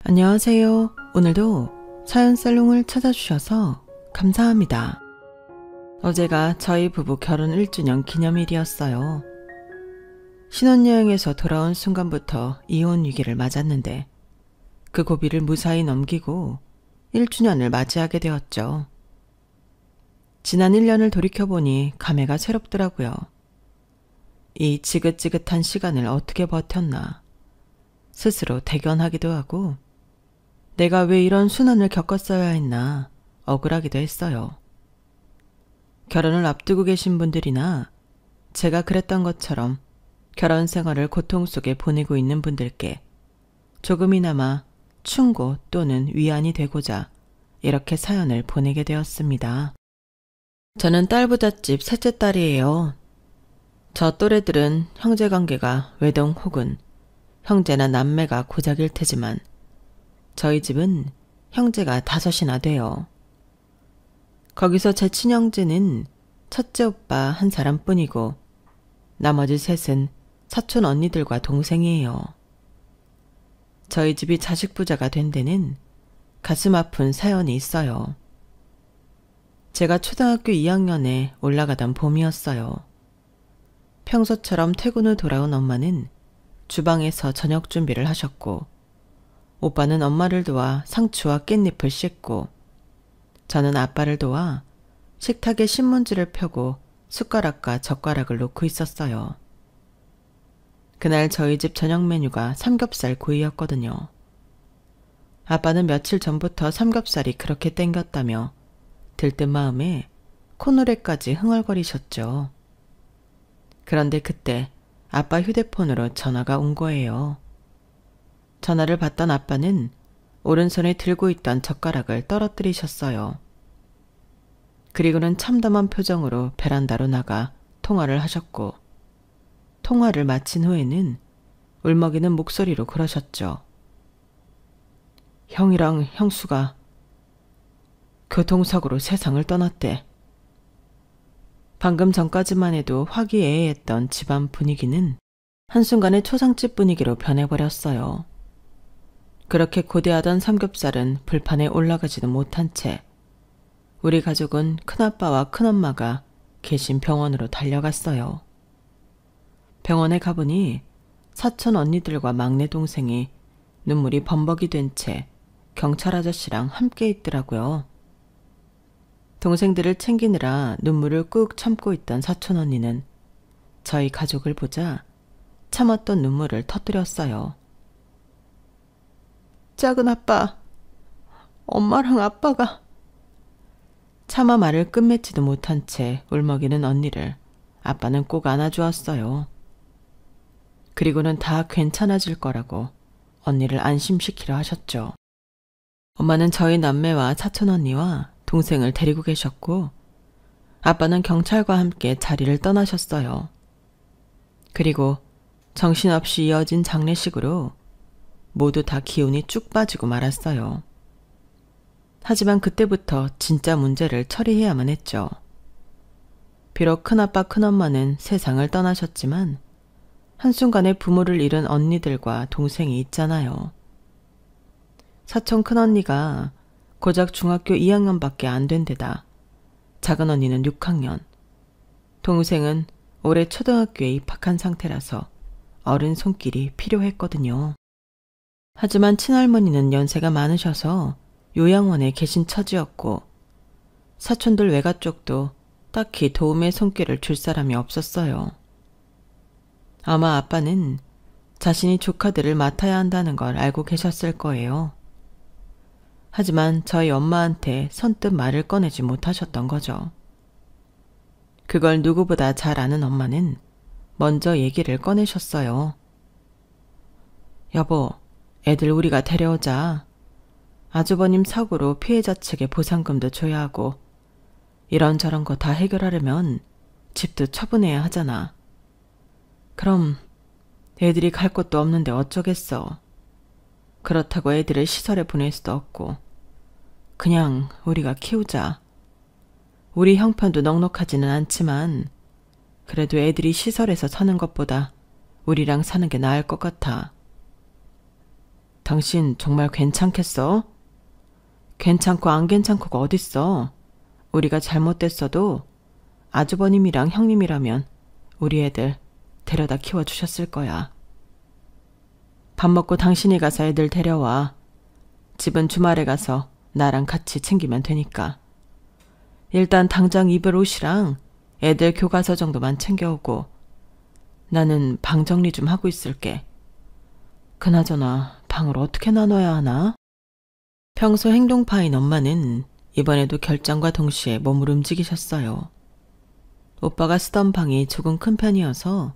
안녕하세요. 오늘도 사연살롱을 찾아주셔서 감사합니다. 어제가 저희 부부 결혼 1주년 기념일이었어요. 신혼여행에서 돌아온 순간부터 이혼 위기를 맞았는데 그 고비를 무사히 넘기고 1주년을 맞이하게 되었죠. 지난 1년을 돌이켜보니 감회가 새롭더라고요. 이 지긋지긋한 시간을 어떻게 버텼나 스스로 대견하기도 하고 내가 왜 이런 순환을 겪었어야 했나 억울하기도 했어요. 결혼을 앞두고 계신 분들이나 제가 그랬던 것처럼 결혼 생활을 고통 속에 보내고 있는 분들께 조금이나마 충고 또는 위안이 되고자 이렇게 사연을 보내게 되었습니다. 저는 딸부잣집 셋째 딸이에요. 저 또래들은 형제관계가 외동 혹은 형제나 남매가 고작일 테지만 저희 집은 형제가 5이나 돼요. 거기서 제 친형제는 첫째 오빠 한 사람뿐이고 나머지 셋은 사촌 언니들과 동생이에요. 저희 집이 자식 부자가 된 데는 가슴 아픈 사연이 있어요. 제가 초등학교 2학년에 올라가던 봄이었어요. 평소처럼 퇴근 후 돌아온 엄마는 주방에서 저녁 준비를 하셨고 오빠는 엄마를 도와 상추와 깻잎을 씻고 저는 아빠를 도와 식탁에 신문지를 펴고 숟가락과 젓가락을 놓고 있었어요. 그날 저희 집 저녁 메뉴가 삼겹살 구이였거든요. 아빠는 며칠 전부터 삼겹살이 그렇게 땡겼다며 들뜬 마음에 콧노래까지 흥얼거리셨죠. 그런데 그때 아빠 휴대폰으로 전화가 온 거예요. 전화를 받던 아빠는 오른손에 들고 있던 젓가락을 떨어뜨리셨어요. 그리고는 참담한 표정으로 베란다로 나가 통화를 하셨고 통화를 마친 후에는 울먹이는 목소리로 그러셨죠. 형이랑 형수가 교통사고로 세상을 떠났대. 방금 전까지만 해도 화기애애했던 집안 분위기는 한순간에 초상집 분위기로 변해버렸어요. 그렇게 고대하던 삼겹살은 불판에 올라가지도 못한 채 우리 가족은 큰아빠와 큰엄마가 계신 병원으로 달려갔어요. 병원에 가보니 사촌 언니들과 막내 동생이 눈물이 범벅이 된 채 경찰 아저씨랑 함께 있더라고요. 동생들을 챙기느라 눈물을 꾹 참고 있던 사촌 언니는 저희 가족을 보자 참았던 눈물을 터뜨렸어요. 작은 아빠, 엄마랑 아빠가 차마 말을 끝맺지도 못한 채 울먹이는 언니를 아빠는 꼭 안아주었어요. 그리고는 다 괜찮아질 거라고 언니를 안심시키려 하셨죠. 엄마는 저희 남매와 사촌 언니와 동생을 데리고 계셨고 아빠는 경찰과 함께 자리를 떠나셨어요. 그리고 정신없이 이어진 장례식으로 모두 다 기운이 쭉 빠지고 말았어요. 하지만 그때부터 진짜 문제를 처리해야만 했죠. 비록 큰아빠 큰엄마는 세상을 떠나셨지만 한순간에 부모를 잃은 언니들과 동생이 있잖아요. 사촌 큰언니가 고작 중학교 2학년밖에 안 된 데다 작은 언니는 6학년, 동생은 올해 초등학교에 입학한 상태라서 어른 손길이 필요했거든요. 하지만 친할머니는 연세가 많으셔서 요양원에 계신 처지였고 사촌들 외가 쪽도 딱히 도움의 손길을 줄 사람이 없었어요. 아마 아빠는 자신이 조카들을 맡아야 한다는 걸 알고 계셨을 거예요. 하지만 저희 엄마한테 선뜻 말을 꺼내지 못하셨던 거죠. 그걸 누구보다 잘 아는 엄마는 먼저 얘기를 꺼내셨어요. 여보, 애들 우리가 데려오자. 아주버님 사고로 피해자 측에 보상금도 줘야 하고 이런저런 거 다 해결하려면 집도 처분해야 하잖아. 그럼 애들이 갈 곳도 없는데 어쩌겠어. 그렇다고 애들을 시설에 보낼 수도 없고 그냥 우리가 키우자. 우리 형편도 넉넉하지는 않지만 그래도 애들이 시설에서 사는 것보다 우리랑 사는 게 나을 것 같아. 당신 정말 괜찮겠어? 괜찮고 안 괜찮고가 어딨어. 우리가 잘못됐어도 아주버님이랑 형님이라면 우리 애들 데려다 키워주셨을 거야. 밥 먹고 당신이 가서 애들 데려와. 집은 주말에 가서 나랑 같이 챙기면 되니까. 일단 당장 입을 옷이랑 애들 교과서 정도만 챙겨오고 나는 방 정리 좀 하고 있을게. 그나저나 방을 어떻게 나눠야 하나? 평소 행동파인 엄마는 이번에도 결정과 동시에 몸을 움직이셨어요. 오빠가 쓰던 방이 조금 큰 편이어서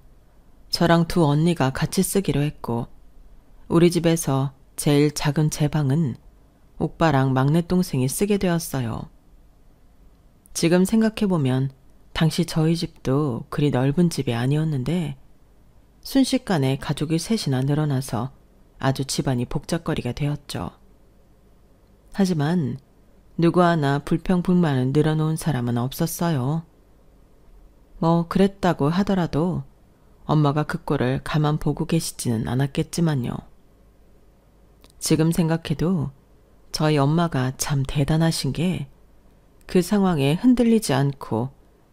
저랑 두 언니가 같이 쓰기로 했고 우리 집에서 제일 작은 제 방은 오빠랑 막내 동생이 쓰게 되었어요. 지금 생각해보면 당시 저희 집도 그리 넓은 집이 아니었는데 순식간에 가족이 셋이나 늘어나서 아주 집안이 복잡거리가 되었죠. 하지만 누구 하나 불평불만을 늘어놓은 사람은 없었어요. 뭐 그랬다고 하더라도 엄마가 그 꼴을 가만 보고 계시지는 않았겠지만요. 지금 생각해도 저희 엄마가 참 대단하신 게 그 상황에 흔들리지 않고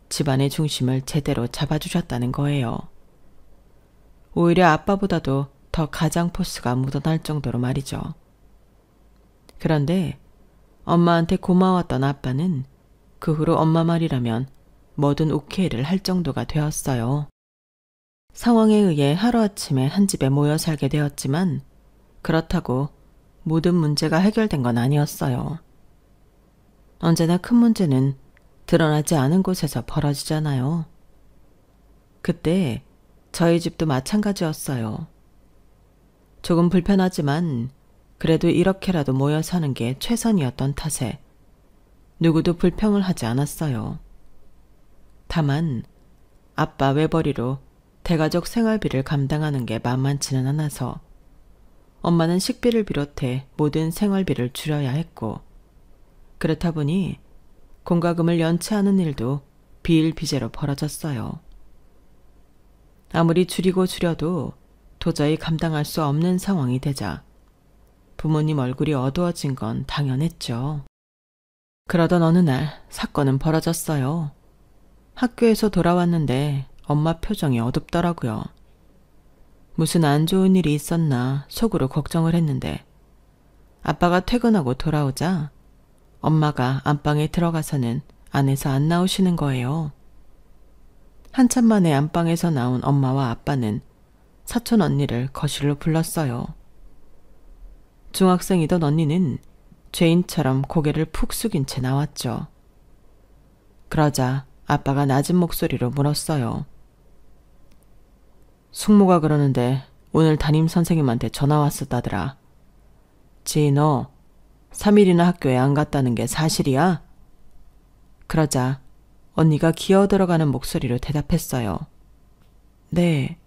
집안의 중심을 제대로 잡아주셨다는 거예요. 오히려 아빠보다도 더 가장 포스가 묻어날 정도로 말이죠. 그런데 엄마한테 고마웠던 아빠는 그 후로 엄마 말이라면 뭐든 오케이를 할 정도가 되었어요. 상황에 의해 하루아침에 한 집에 모여 살게 되었지만 그렇다고 모든 문제가 해결된 건 아니었어요. 언제나 큰 문제는 드러나지 않은 곳에서 벌어지잖아요. 그때 저희 집도 마찬가지였어요. 조금 불편하지만 그래도 이렇게라도 모여 사는 게 최선이었던 탓에 누구도 불평을 하지 않았어요. 다만 아빠 외벌이로 대가족 생활비를 감당하는 게 만만치는 않아서 엄마는 식비를 비롯해 모든 생활비를 줄여야 했고 그렇다 보니 공과금을 연체하는 일도 비일비재로 벌어졌어요. 아무리 줄여도 도저히 감당할 수 없는 상황이 되자 부모님 얼굴이 어두워진 건 당연했죠. 그러던 어느 날 사건은 벌어졌어요. 학교에서 돌아왔는데 엄마 표정이 어둡더라고요. 무슨 안 좋은 일이 있었나 속으로 걱정을 했는데 아빠가 퇴근하고 돌아오자 엄마가 안방에 들어가서는 안에서 안 나오시는 거예요. 한참 만에 안방에서 나온 엄마와 아빠는 사촌 언니를 거실로 불렀어요. 중학생이던 언니는 죄인처럼 고개를 푹 숙인 채 나왔죠. 그러자 아빠가 낮은 목소리로 물었어요. 숙모가 그러는데 오늘 담임 선생님한테 전화 왔었다더라. 지희 너 3일이나 학교에 안 갔다는 게 사실이야? 그러자 언니가 기어 들어가는 목소리로 대답했어요. 네.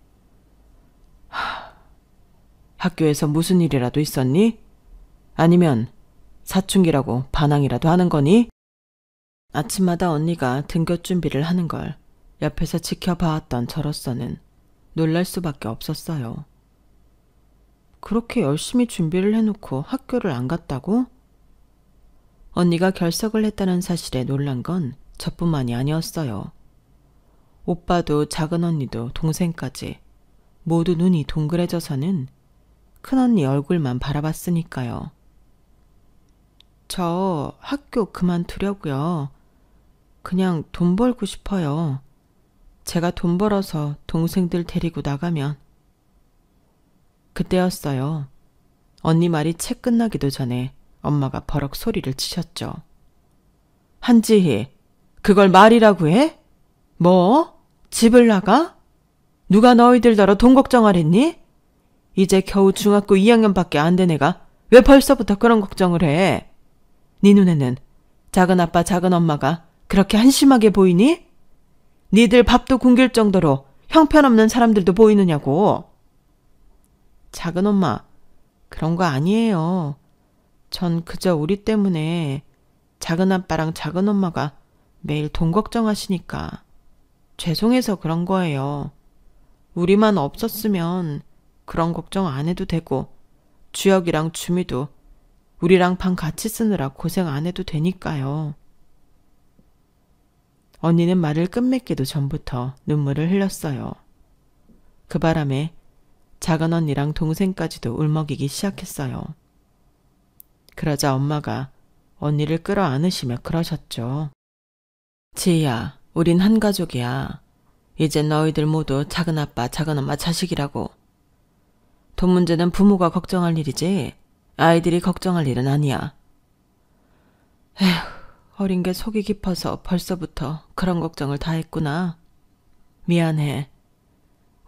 학교에서 무슨 일이라도 있었니? 아니면 사춘기라고 반항이라도 하는 거니? 아침마다 언니가 등교 준비를 하는 걸 옆에서 지켜봐왔던 저로서는 놀랄 수밖에 없었어요. 그렇게 열심히 준비를 해놓고 학교를 안 갔다고? 언니가 결석을 했다는 사실에 놀란 건 저뿐만이 아니었어요. 오빠도 작은 언니도 동생까지 모두 눈이 동그래져서는 큰언니 얼굴만 바라봤으니까요. 저 학교 그만두려고요. 그냥 돈 벌고 싶어요. 제가 돈 벌어서 동생들 데리고 나가면. 그때였어요. 언니 말이 채 끝나기도 전에 엄마가 버럭 소리를 치셨죠. 한지희, 그걸 말이라고 해? 뭐? 집을 나가? 누가 너희들더러 돈 걱정하랬니? 이제 겨우 중학교 2학년밖에 안 된 애가 왜 벌써부터 그런 걱정을 해? 네 눈에는 작은 아빠 작은 엄마가 그렇게 한심하게 보이니? 니들 밥도 굶길 정도로 형편없는 사람들도 보이느냐고. 작은 엄마, 그런 거 아니에요. 전 그저 우리 때문에 작은 아빠랑 작은 엄마가 매일 돈 걱정하시니까 죄송해서 그런 거예요. 우리만 없었으면 그런 걱정 안 해도 되고 주혁이랑 주미도 우리랑 방 같이 쓰느라 고생 안 해도 되니까요. 언니는 말을 끝맺기도 전부터 눈물을 흘렸어요. 그 바람에 작은 언니랑 동생까지도 울먹이기 시작했어요. 그러자 엄마가 언니를 끌어안으시며 그러셨죠. 지희야, 우린 한 가족이야. 이제 너희들 모두 작은아빠, 작은엄마 자식이라고. 돈 문제는 부모가 걱정할 일이지 아이들이 걱정할 일은 아니야. 에휴, 어린 게 속이 깊어서 벌써부터 그런 걱정을 다 했구나. 미안해.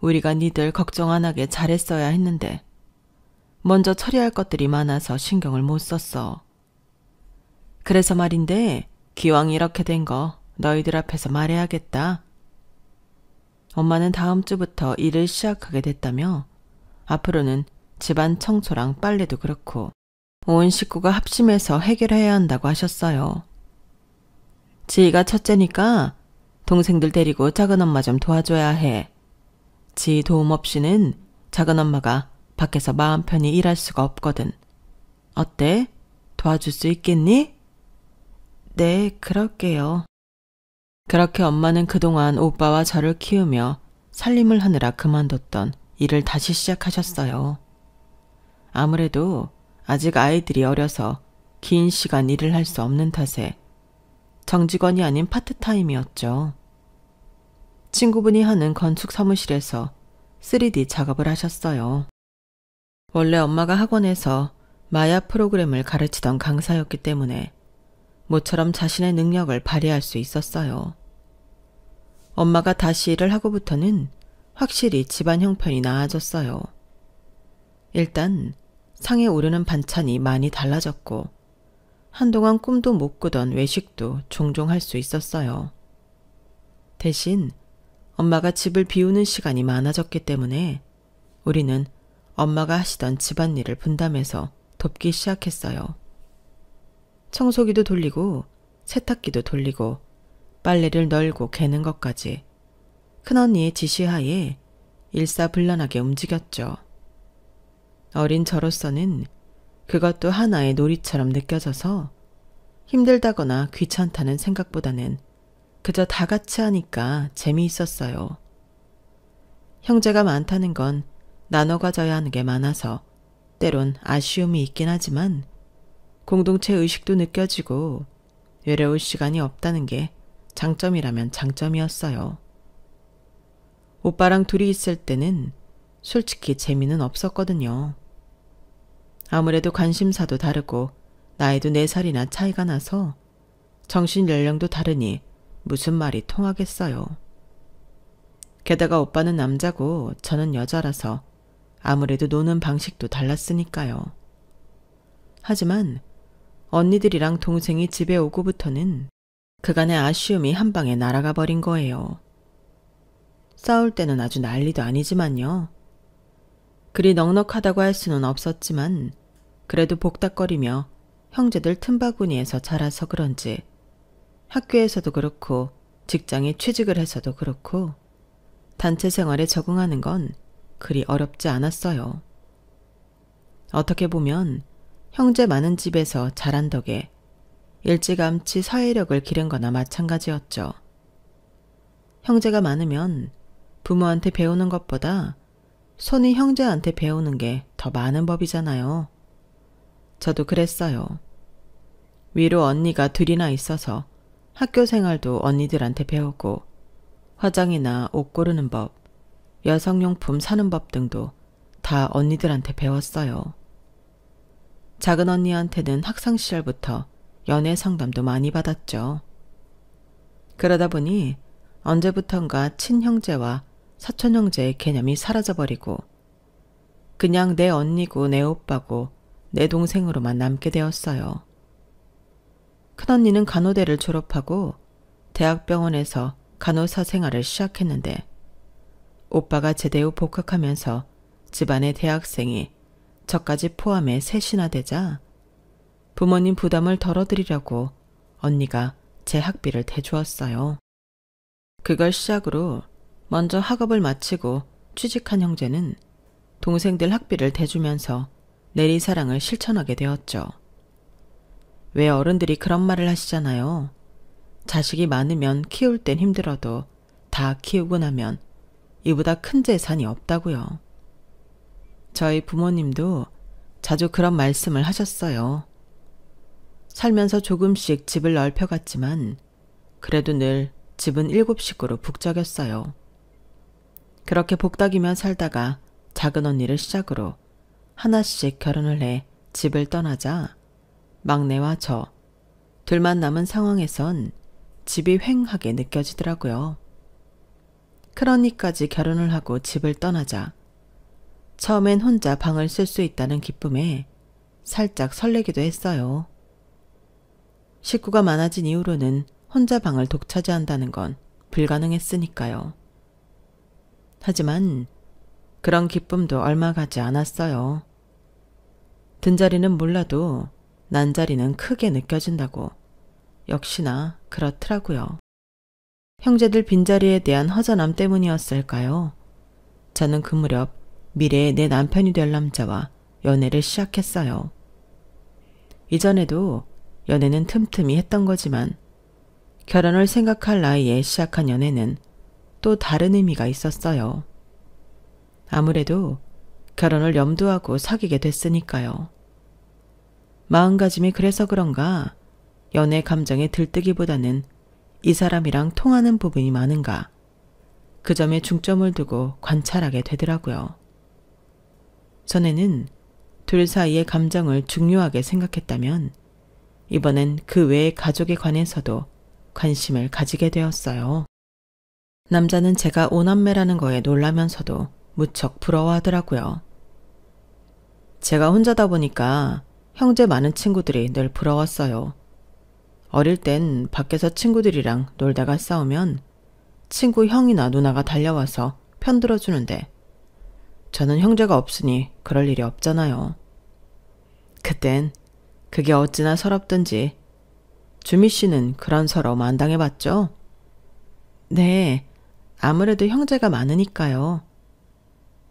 우리가 니들 걱정 안 하게 잘했어야 했는데 먼저 처리할 것들이 많아서 신경을 못 썼어. 그래서 말인데 기왕 이렇게 된 거 너희들 앞에서 말해야겠다. 엄마는 다음 주부터 일을 시작하게 됐다며 앞으로는 집안 청소랑 빨래도 그렇고 온 식구가 합심해서 해결해야 한다고 하셨어요. 지희가 첫째니까 동생들 데리고 작은엄마 좀 도와줘야 해. 지희 도움 없이는 작은엄마가 밖에서 마음 편히 일할 수가 없거든. 어때? 도와줄 수 있겠니? 네, 그럴게요. 그렇게 엄마는 그동안 오빠와 저를 키우며 살림을 하느라 그만뒀던 일을 다시 시작하셨어요. 아무래도 아직 아이들이 어려서 긴 시간 일을 할 수 없는 탓에 정직원이 아닌 파트타임이었죠. 친구분이 하는 건축 사무실에서 3D 작업을 하셨어요. 원래 엄마가 학원에서 마야 프로그램을 가르치던 강사였기 때문에 모처럼 자신의 능력을 발휘할 수 있었어요. 엄마가 다시 일을 하고부터는 확실히 집안 형편이 나아졌어요. 일단 상에 오르는 반찬이 많이 달라졌고 한동안 꿈도 못 꾸던 외식도 종종 할 수 있었어요. 대신 엄마가 집을 비우는 시간이 많아졌기 때문에 우리는 엄마가 하시던 집안일을 분담해서 돕기 시작했어요. 청소기도 돌리고 세탁기도 돌리고 빨래를 널고 개는 것까지 큰언니의 지시하에 일사불란하게 움직였죠. 어린 저로서는 그것도 하나의 놀이처럼 느껴져서 힘들다거나 귀찮다는 생각보다는 그저 다 같이 하니까 재미있었어요. 형제가 많다는 건 나눠 가져야 하는 게 많아서 때론 아쉬움이 있긴 하지만 공동체 의식도 느껴지고 외로울 시간이 없다는 게 장점이라면 장점이었어요. 오빠랑 둘이 있을 때는 솔직히 재미는 없었거든요. 아무래도 관심사도 다르고 나이도 4살이나 차이가 나서 정신 연령도 다르니 무슨 말이 통하겠어요. 게다가 오빠는 남자고 저는 여자라서 아무래도 노는 방식도 달랐으니까요. 하지만 언니들이랑 동생이 집에 오고부터는 그간의 아쉬움이 한 방에 날아가 버린 거예요. 싸울 때는 아주 난리도 아니지만요. 그리 넉넉하다고 할 수는 없었지만 그래도 복닥거리며 형제들 틈바구니에서 자라서 그런지 학교에서도 그렇고 직장에 취직을 해서도 그렇고 단체 생활에 적응하는 건 그리 어렵지 않았어요. 어떻게 보면 형제 많은 집에서 자란 덕에 일찌감치 사회력을 기른 거나 마찬가지였죠. 형제가 많으면 부모한테 배우는 것보다 손이 형제한테 배우는 게 더 많은 법이잖아요. 저도 그랬어요. 위로 언니가 둘이나 있어서 학교 생활도 언니들한테 배우고 화장이나 옷 고르는 법, 여성용품 사는 법 등도 다 언니들한테 배웠어요. 작은 언니한테는 학창 시절부터 연애 상담도 많이 받았죠. 그러다 보니 언제부턴가 친형제와 사촌형제의 개념이 사라져버리고 그냥 내 언니고 내 오빠고 내 동생으로만 남게 되었어요. 큰언니는 간호대를 졸업하고 대학병원에서 간호사 생활을 시작했는데 오빠가 제대 후 복학하면서 집안의 대학생이 저까지 포함해 셋이나 되자 부모님 부담을 덜어드리려고 언니가 제 학비를 대주었어요. 그걸 시작으로 먼저 학업을 마치고 취직한 형제는 동생들 학비를 대주면서 내리사랑을 실천하게 되었죠. 왜 어른들이 그런 말을 하시잖아요. 자식이 많으면 키울 땐 힘들어도 다 키우고 나면 이보다 큰 재산이 없다고요. 저희 부모님도 자주 그런 말씀을 하셨어요. 살면서 조금씩 집을 넓혀갔지만 그래도 늘 집은 7식구로 북적였어요. 그렇게 복닥이며 살다가 작은 언니를 시작으로 하나씩 결혼을 해 집을 떠나자 막내와 저 둘만 남은 상황에선 집이 휑하게 느껴지더라고요. 큰언니까지 결혼을 하고 집을 떠나자 처음엔 혼자 방을 쓸 수 있다는 기쁨에 살짝 설레기도 했어요. 식구가 많아진 이후로는 혼자 방을 독차지한다는 건 불가능했으니까요. 하지만 그런 기쁨도 얼마 가지 않았어요. 든 자리는 몰라도 난 자리는 크게 느껴진다고 역시나 그렇더라고요. 형제들 빈자리에 대한 허전함 때문이었을까요? 저는 그 무렵 미래의 내 남편이 될 남자와 연애를 시작했어요. 이전에도 연애는 틈틈이 했던 거지만 결혼을 생각할 나이에 시작한 연애는 또 다른 의미가 있었어요. 아무래도 결혼을 염두하고 사귀게 됐으니까요. 마음가짐이 그래서 그런가 연애 감정에 들뜨기보다는 이 사람이랑 통하는 부분이 많은가 그 점에 중점을 두고 관찰하게 되더라고요. 전에는 둘 사이의 감정을 중요하게 생각했다면 이번엔 그 외의 가족에 관해서도 관심을 가지게 되었어요. 남자는 제가 오남매라는 거에 놀라면서도 무척 부러워하더라고요. 제가 혼자다 보니까 형제 많은 친구들이 늘 부러웠어요. 어릴 땐 밖에서 친구들이랑 놀다가 싸우면 친구 형이나 누나가 달려와서 편들어주는데 저는 형제가 없으니 그럴 일이 없잖아요. 그땐 그게 어찌나 서럽던지. 주미 씨는 그런 서러움 안 당해봤죠? 네, 아무래도 형제가 많으니까요.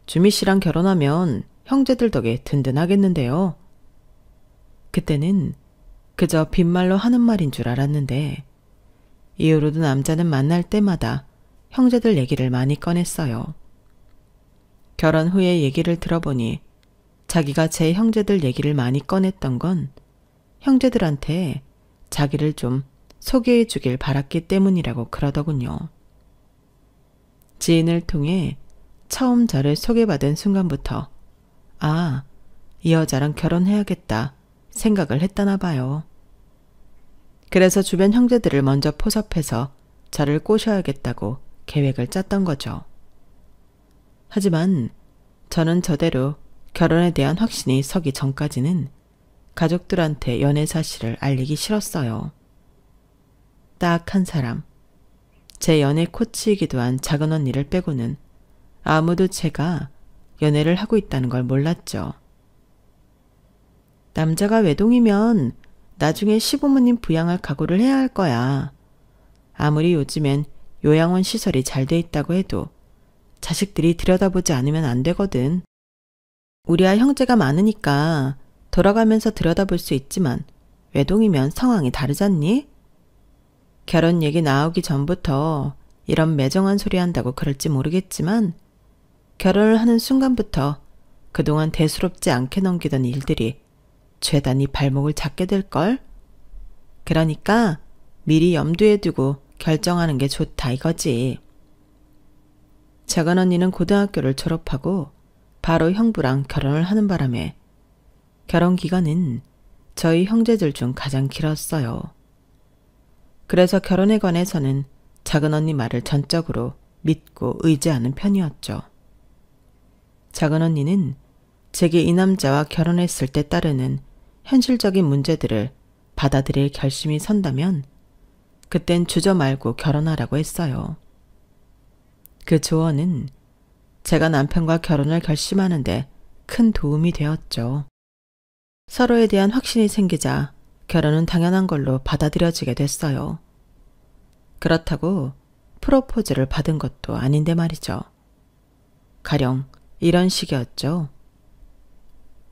주미 씨랑 결혼하면 형제들 덕에 든든하겠는데요. 그때는 그저 빈말로 하는 말인 줄 알았는데 이후로도 남자는 만날 때마다 형제들 얘기를 많이 꺼냈어요. 결혼 후에 얘기를 들어보니 자기가 제 형제들 얘기를 많이 꺼냈던 건 형제들한테 자기를 좀 소개해 주길 바랐기 때문이라고 그러더군요. 지인을 통해 처음 저를 소개받은 순간부터 아, 이 여자랑 결혼해야겠다 생각을 했다나 봐요. 그래서 주변 형제들을 먼저 포섭해서 저를 꼬셔야겠다고 계획을 짰던 거죠. 하지만 저는 저대로 결혼에 대한 확신이 서기 전까지는 가족들한테 연애 사실을 알리기 싫었어요. 딱 한 사람, 제 연애 코치이기도 한 작은 언니를 빼고는 아무도 제가 연애를 하고 있다는 걸 몰랐죠. 남자가 외동이면 나중에 시부모님 부양할 각오를 해야 할 거야. 아무리 요즘엔 요양원 시설이 잘 돼 있다고 해도 자식들이 들여다보지 않으면 안 되거든. 우리야 형제가 많으니까 돌아가면서 들여다볼 수 있지만 외동이면 상황이 다르잖니? 결혼 얘기 나오기 전부터 이런 매정한 소리 한다고 그럴지 모르겠지만 결혼을 하는 순간부터 그동안 대수롭지 않게 넘기던 일들이 죄다 네 발목을 잡게 될걸? 그러니까 미리 염두에 두고 결정하는 게 좋다 이거지. 작은 언니는 고등학교를 졸업하고 바로 형부랑 결혼을 하는 바람에 결혼 기간은 저희 형제들 중 가장 길었어요. 그래서 결혼에 관해서는 작은 언니 말을 전적으로 믿고 의지하는 편이었죠. 작은 언니는 제게 이 남자와 결혼했을 때 따르는 현실적인 문제들을 받아들일 결심이 선다면 그땐 주저 말고 결혼하라고 했어요. 그 조언은 제가 남편과 결혼을 결심하는데 큰 도움이 되었죠. 서로에 대한 확신이 생기자 결혼은 당연한 걸로 받아들여지게 됐어요. 그렇다고 프로포즈를 받은 것도 아닌데 말이죠. 가령 이런 식이었죠.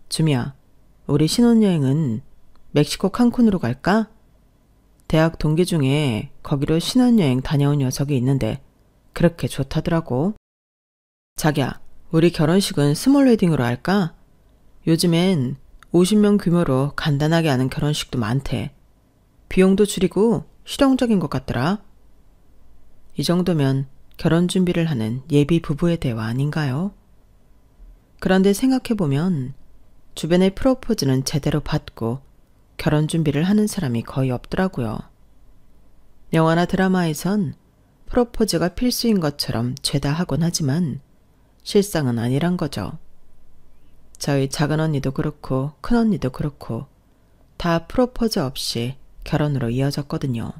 주미야, 우리 신혼여행은 멕시코 칸쿤으로 갈까? 대학 동기 중에 거기로 신혼여행 다녀온 녀석이 있는데 그렇게 좋다더라고. 자기야, 우리 결혼식은 스몰 웨딩으로 할까? 요즘엔 50명 규모로 간단하게 하는 결혼식도 많대. 비용도 줄이고 실용적인 것 같더라. 이 정도면 결혼 준비를 하는 예비 부부의 대화 아닌가요? 그런데 생각해보면 주변의 프로포즈는 제대로 받고 결혼 준비를 하는 사람이 거의 없더라고요. 영화나 드라마에선 프로포즈가 필수인 것처럼 죄다 하곤 하지만 실상은 아니란 거죠. 저희 작은 언니도 그렇고 큰 언니도 그렇고 다 프로포즈 없이 결혼으로 이어졌거든요.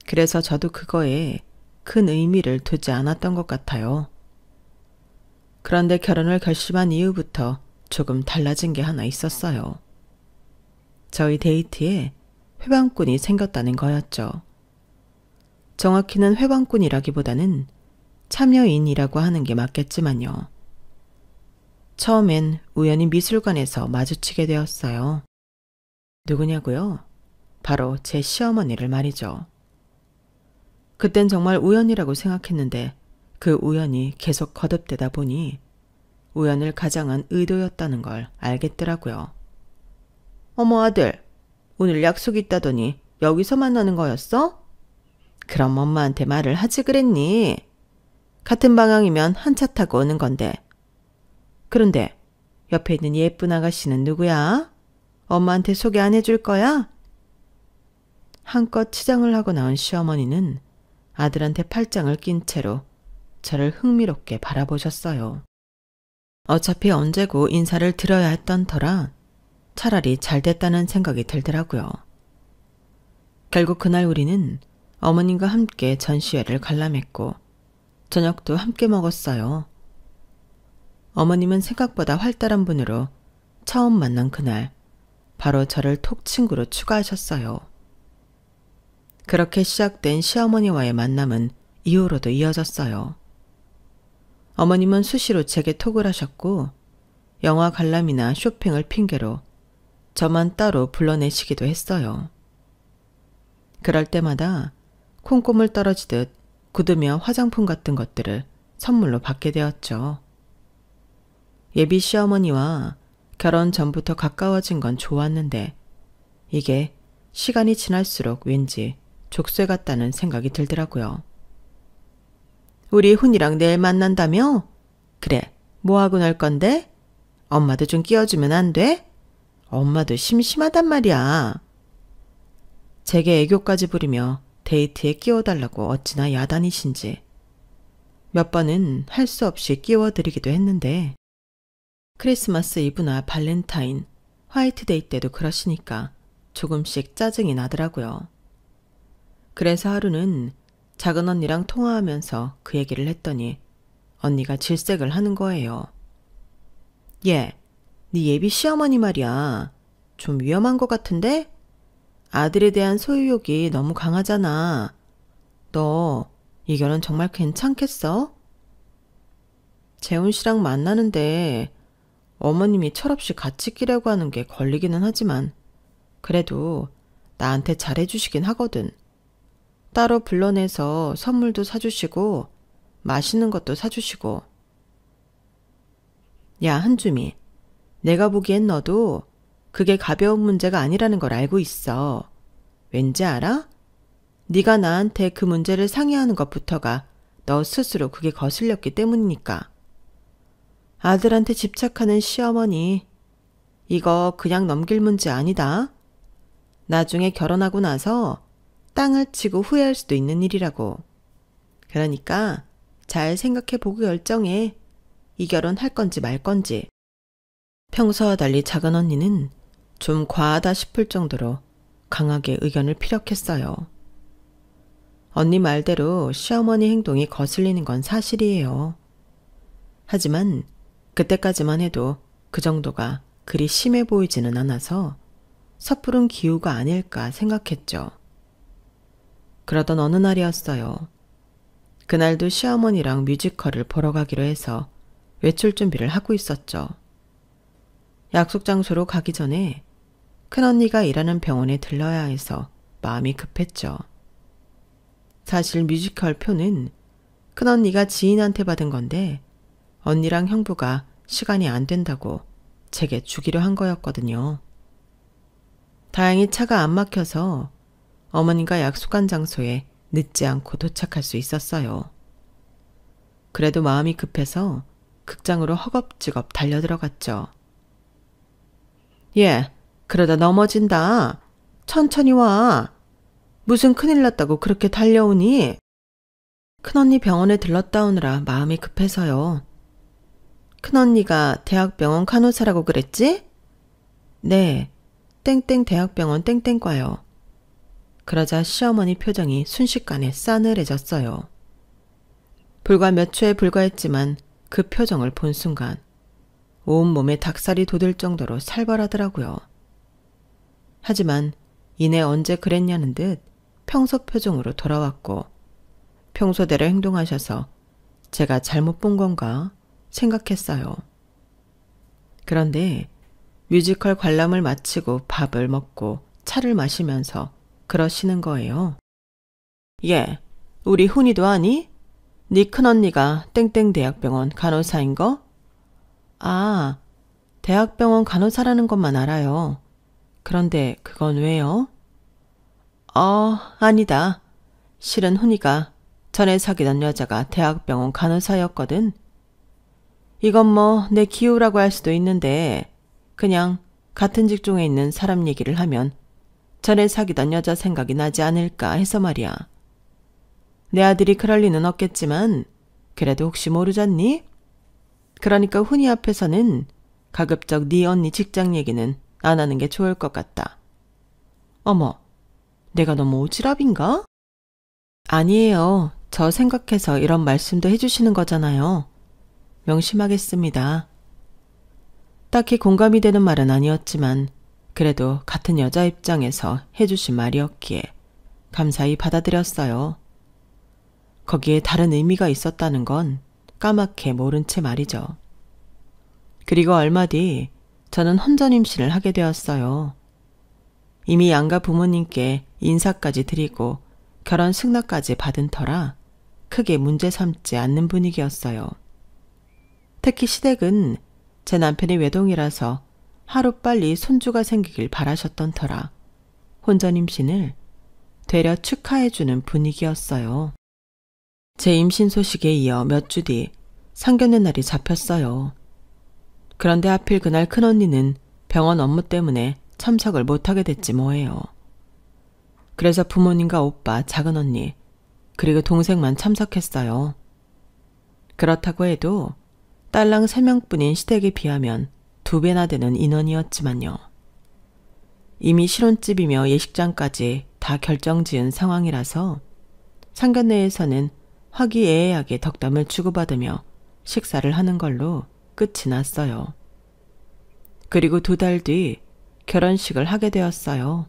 그래서 저도 그거에 큰 의미를 두지 않았던 것 같아요. 그런데 결혼을 결심한 이후부터 조금 달라진 게 하나 있었어요. 저희 데이트에 회방꾼이 생겼다는 거였죠. 정확히는 회방꾼이라기보다는 참여인이라고 하는 게 맞겠지만요. 처음엔 우연히 미술관에서 마주치게 되었어요. 누구냐고요? 바로 제 시어머니를 말이죠. 그땐 정말 우연이라고 생각했는데 그 우연이 계속 거듭되다 보니 우연을 가장한 의도였다는 걸 알겠더라고요. 어머 아들, 오늘 약속 있다더니 여기서 만나는 거였어? 그럼 엄마한테 말을 하지 그랬니? 같은 방향이면 한 차 타고 오는 건데. 그런데 옆에 있는 예쁜 아가씨는 누구야? 엄마한테 소개 안 해줄 거야? 한껏 치장을 하고 나온 시어머니는 아들한테 팔짱을 낀 채로 저를 흥미롭게 바라보셨어요. 어차피 언제고 인사를 드려야 했던 터라 차라리 잘 됐다는 생각이 들더라고요. 결국 그날 우리는 어머님과 함께 전시회를 관람했고 저녁도 함께 먹었어요. 어머님은 생각보다 활달한 분으로 처음 만난 그날 바로 저를 톡 친구로 추가하셨어요. 그렇게 시작된 시어머니와의 만남은 이후로도 이어졌어요. 어머님은 수시로 제게 톡을 하셨고 영화 관람이나 쇼핑을 핑계로 저만 따로 불러내시기도 했어요. 그럴 때마다 콩고물 떨어지듯 구두며 화장품 같은 것들을 선물로 받게 되었죠. 예비 시어머니와 결혼 전부터 가까워진 건 좋았는데 이게 시간이 지날수록 왠지 족쇄 같다는 생각이 들더라고요. 우리 훈이랑 내일 만난다며? 그래, 뭐하고 놀 건데? 엄마도 좀 끼워주면 안 돼? 엄마도 심심하단 말이야. 제게 애교까지 부리며 데이트에 끼워달라고 어찌나 야단이신지. 몇 번은 할 수 없이 끼워드리기도 했는데 크리스마스 이브나 발렌타인, 화이트데이 때도 그러시니까 조금씩 짜증이 나더라고요. 그래서 하루는 작은 언니랑 통화하면서 그 얘기를 했더니 언니가 질색을 하는 거예요. 얘, 네 예비 시어머니 말이야. 좀 위험한 것 같은데? 아들에 대한 소유욕이 너무 강하잖아. 너 이 결혼 정말 괜찮겠어? 재훈 씨랑 만나는데 어머님이 철없이 같이 끼려고 하는 게 걸리기는 하지만 그래도 나한테 잘해주시긴 하거든. 따로 불러내서 선물도 사주시고 맛있는 것도 사주시고. 야, 한주미, 내가 보기엔 너도 그게 가벼운 문제가 아니라는 걸 알고 있어. 왠지 알아? 네가 나한테 그 문제를 상의하는 것부터가 너 스스로 그게 거슬렸기 때문이니까. 아들한테 집착하는 시어머니, 이거 그냥 넘길 문제 아니다. 나중에 결혼하고 나서 땅을 치고 후회할 수도 있는 일이라고. 그러니까 잘 생각해보고 결정해. 이 결혼 할 건지 말 건지. 평소와 달리 작은 언니는 좀 과하다 싶을 정도로 강하게 의견을 피력했어요. 언니 말대로 시어머니 행동이 거슬리는 건 사실이에요. 하지만 그때까지만 해도 그 정도가 그리 심해 보이지는 않아서 섣부른 기우가 아닐까 생각했죠. 그러던 어느 날이었어요. 그날도 시어머니랑 뮤지컬을 보러 가기로 해서 외출 준비를 하고 있었죠. 약속 장소로 가기 전에 큰언니가 일하는 병원에 들러야 해서 마음이 급했죠. 사실 뮤지컬 표는 큰언니가 지인한테 받은 건데 언니랑 형부가 시간이 안 된다고 제게 주기로 한 거였거든요. 다행히 차가 안 막혀서 어머님과 약속한 장소에 늦지 않고 도착할 수 있었어요. 그래도 마음이 급해서 극장으로 허겁지겁 달려들어갔죠. 예, 그러다 넘어진다. 천천히 와. 무슨 큰일 났다고 그렇게 달려오니? 큰언니 병원에 들렀다 오느라 마음이 급해서요. 큰언니가 대학병원 간호사라고 그랬지? 네, 땡땡 대학병원 땡땡과요. 그러자 시어머니 표정이 순식간에 싸늘해졌어요. 불과 몇 초에 불과했지만 그 표정을 본 순간 온몸에 닭살이 돋을 정도로 살벌하더라고요. 하지만 이내 언제 그랬냐는 듯 평소 표정으로 돌아왔고 평소대로 행동하셔서 제가 잘못 본 건가 생각했어요. 그런데 뮤지컬 관람을 마치고 밥을 먹고 차를 마시면서 그러시는 거예요. 예, 우리 훈이도 아니? 네 큰언니가 땡땡 대학병원 간호사인 거? 아, 대학병원 간호사라는 것만 알아요. 그런데 그건 왜요? 아니다. 실은 훈이가 전에 사귀던 여자가 대학병원 간호사였거든. 이건 뭐 내 기우라고 할 수도 있는데 그냥 같은 직종에 있는 사람 얘기를 하면 전에 사귀던 여자 생각이 나지 않을까 해서 말이야. 내 아들이 그럴 리는 없겠지만 그래도 혹시 모르잖니? 그러니까 훈이 앞에서는 가급적 네 언니 직장 얘기는 안 하는 게 좋을 것 같다. 어머, 내가 너무 오지랖인가? 아니에요. 저 생각해서 이런 말씀도 해주시는 거잖아요. 명심하겠습니다. 딱히 공감이 되는 말은 아니었지만 그래도 같은 여자 입장에서 해주신 말이었기에 감사히 받아들였어요. 거기에 다른 의미가 있었다는 건 까맣게 모른 채 말이죠. 그리고 얼마 뒤 저는 혼전 임신을 하게 되었어요. 이미 양가 부모님께 인사까지 드리고 결혼 승낙까지 받은 터라 크게 문제 삼지 않는 분위기였어요. 특히 시댁은 제 남편이 외동이라서 하루빨리 손주가 생기길 바라셨던 터라 혼전 임신을 되려 축하해주는 분위기였어요. 제 임신 소식에 이어 몇 주 뒤 상견례 날이 잡혔어요. 그런데 하필 그날 큰언니는 병원 업무 때문에 참석을 못하게 됐지 뭐예요. 그래서 부모님과 오빠, 작은언니, 그리고 동생만 참석했어요. 그렇다고 해도 딸랑 3명뿐인 시댁에 비하면 2배나 되는 인원이었지만요. 이미 실혼집이며 예식장까지 다 결정지은 상황이라서 상견례에서는 화기애애하게 덕담을 주고받으며 식사를 하는 걸로 끝이 났어요. 그리고 2달 뒤 결혼식을 하게 되었어요.